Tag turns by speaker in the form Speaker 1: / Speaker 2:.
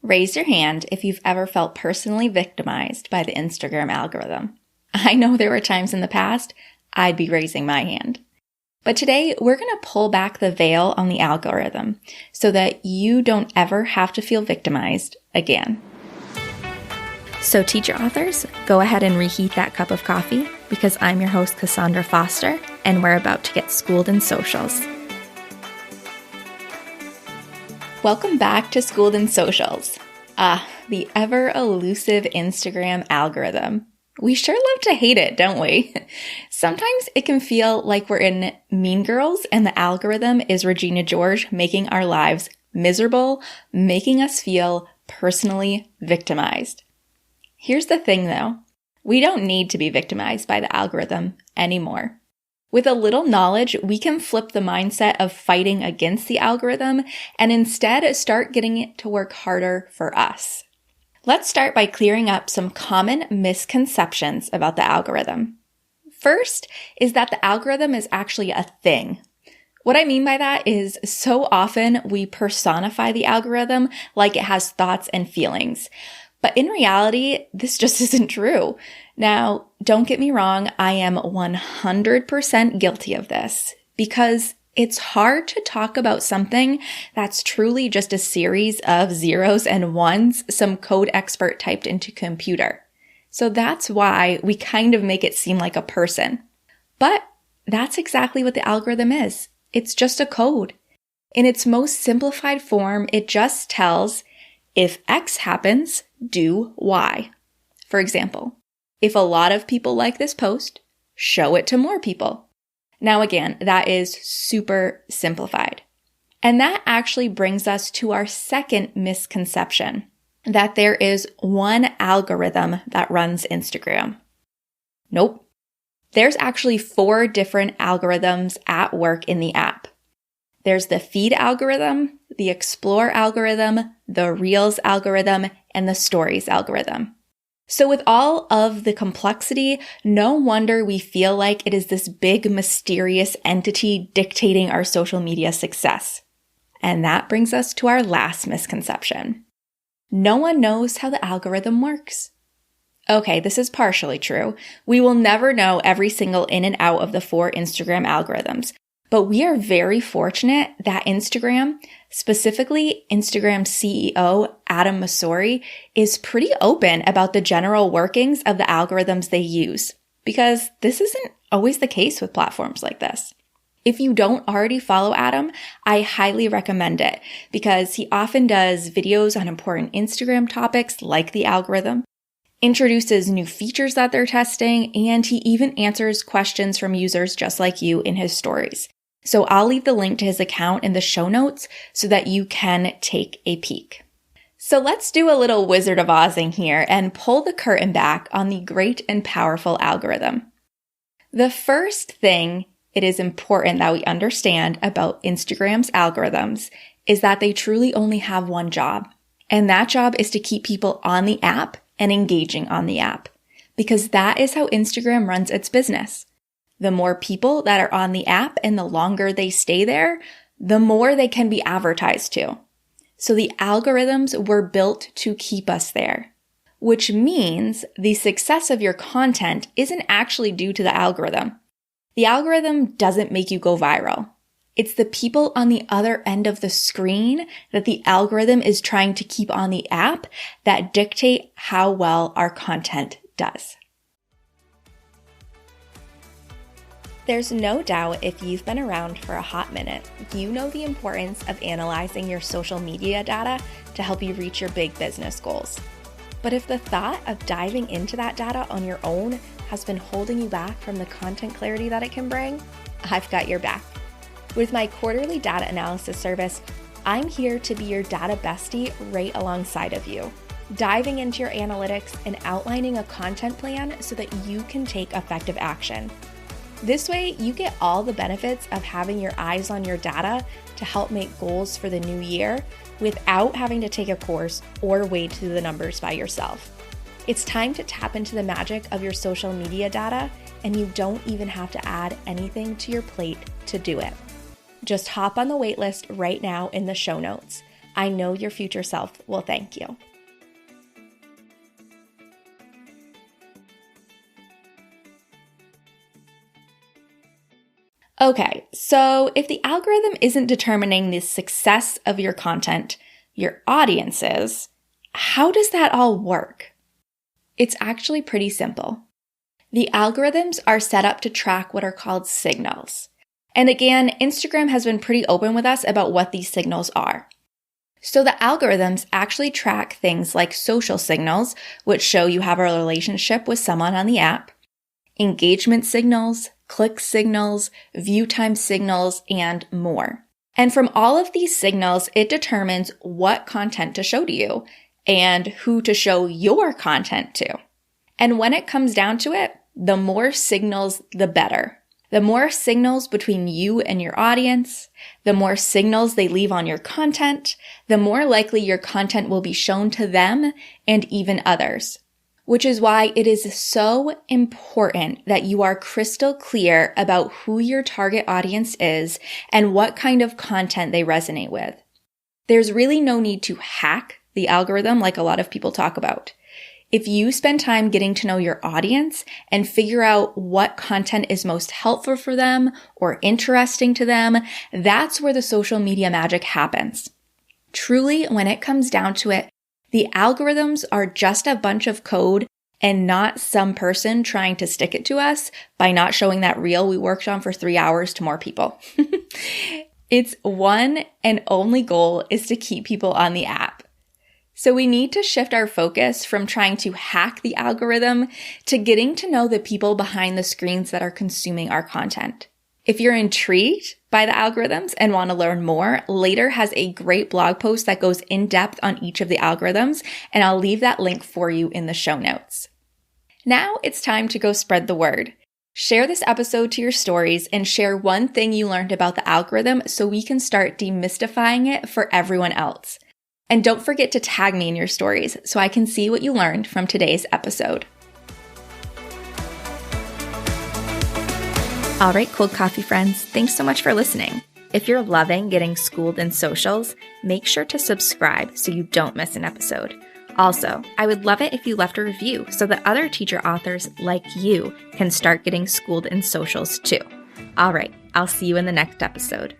Speaker 1: Raise your hand if you've ever felt personally victimized by the Instagram algorithm. I know there were times in the past I'd be raising my hand. But today we're going to pull back the veil on the algorithm so that you don't ever have to feel victimized again. So teacher authors, go ahead and reheat that cup of coffee because I'm your host Cassandra Foster and we're about to get schooled in socials. Welcome back to Schooled in Socials. The ever-elusive Instagram algorithm. We sure love to hate it, don't we? Sometimes it can feel like we're in Mean Girls and the algorithm is Regina George making our lives miserable, making us feel personally victimized. Here's the thing though, we don't need to be victimized by the algorithm anymore. With a little knowledge, we can flip the mindset of fighting against the algorithm and instead start getting it to work harder for us. Let's start by clearing up some common misconceptions about the algorithm. First is that the algorithm is actually a thing. What I mean by that is so often we personify the algorithm like it has thoughts and feelings. But in reality, this just isn't true. Now, don't get me wrong, I am 100% guilty of this because it's hard to talk about something that's truly just a series of zeros and ones some code expert typed into a computer. So that's why we kind of make it seem like a person. But that's exactly what the algorithm is. It's just a code. In its most simplified form, it just tells if X happens, do Y. For example, if a lot of people like this post, show it to more people. Now again, that is super simplified. And that actually brings us to our second misconception, that there is one algorithm that runs Instagram. Nope. There's actually 4 different algorithms at work in the app. There's the feed algorithm, the explore algorithm, the reels algorithm, and the stories algorithm. So with all of the complexity, no wonder we feel like it is this big mysterious entity dictating our social media success. And that brings us to our last misconception. No one knows how the algorithm works. Okay, this is partially true. We will never know every single in and out of the 4 Instagram algorithms. But we are very fortunate that Instagram, specifically Instagram CEO Adam Mosseri, is pretty open about the general workings of the algorithms they use, because this isn't always the case with platforms like this. If you don't already follow Adam, I highly recommend it because he often does videos on important Instagram topics like the algorithm, introduces new features that they're testing, and he even answers questions from users just like you in his stories. So I'll leave the link to his account in the show notes so that you can take a peek. So let's do a little Wizard of Ozing here and pull the curtain back on the great and powerful algorithm. The first thing it is important that we understand about Instagram's algorithms is that they truly only have one job. And that job is to keep people on the app and engaging on the app, because that is how Instagram runs its business. The more people that are on the app and the longer they stay there, the more they can be advertised to. So the algorithms were built to keep us there, which means the success of your content isn't actually due to the algorithm. The algorithm doesn't make you go viral. It's the people on the other end of the screen that the algorithm is trying to keep on the app that dictate how well our content does. There's no doubt if you've been around for a hot minute, you know the importance of analyzing your social media data to help you reach your big business goals. But if the thought of diving into that data on your own has been holding you back from the content clarity that it can bring, I've got your back. With my quarterly data analysis service, I'm here to be your data bestie right alongside of you, diving into your analytics and outlining a content plan so that you can take effective action. This way, you get all the benefits of having your eyes on your data to help make goals for the new year without having to take a course or wade through the numbers by yourself. It's time to tap into the magic of your social media data, and you don't even have to add anything to your plate to do it. Just hop on the waitlist right now in the show notes. I know your future self will thank you. Okay, so if the algorithm isn't determining the success of your content, your audience is, how does that all work? It's actually pretty simple. The algorithms are set up to track what are called signals. And again, Instagram has been pretty open with us about what these signals are. So the algorithms actually track things like social signals, which show you have a relationship with someone on the app, engagement signals, click signals, view time signals, and more. And from all of these signals, it determines what content to show to you and who to show your content to. And when it comes down to it, the more signals, the better. The more signals between you and your audience, the more signals they leave on your content, the more likely your content will be shown to them and even others. Which is why it is so important that you are crystal clear about who your target audience is and what kind of content they resonate with. There's really no need to hack the algorithm like a lot of people talk about. If you spend time getting to know your audience and figure out what content is most helpful for them or interesting to them, that's where the social media magic happens. Truly, when it comes down to it, the algorithms are just a bunch of code and not some person trying to stick it to us by not showing that reel we worked on for 3 hours to more people. Its one and only goal is to keep people on the app. So we need to shift our focus from trying to hack the algorithm to getting to know the people behind the screens that are consuming our content. If you're intrigued by the algorithms and want to learn more, Later has a great blog post that goes in depth on each of the algorithms, and I'll leave that link for you in the show notes. Now it's time to go spread the word. Share this episode to your stories and share one thing you learned about the algorithm so we can start demystifying it for everyone else. And don't forget to tag me in your stories so I can see what you learned from today's episode. All right, cold coffee friends, thanks so much for listening. If you're loving getting schooled in socials, make sure to subscribe so you don't miss an episode. Also, I would love it if you left a review so that other teacher authors like you can start getting schooled in socials too. All right, I'll see you in the next episode.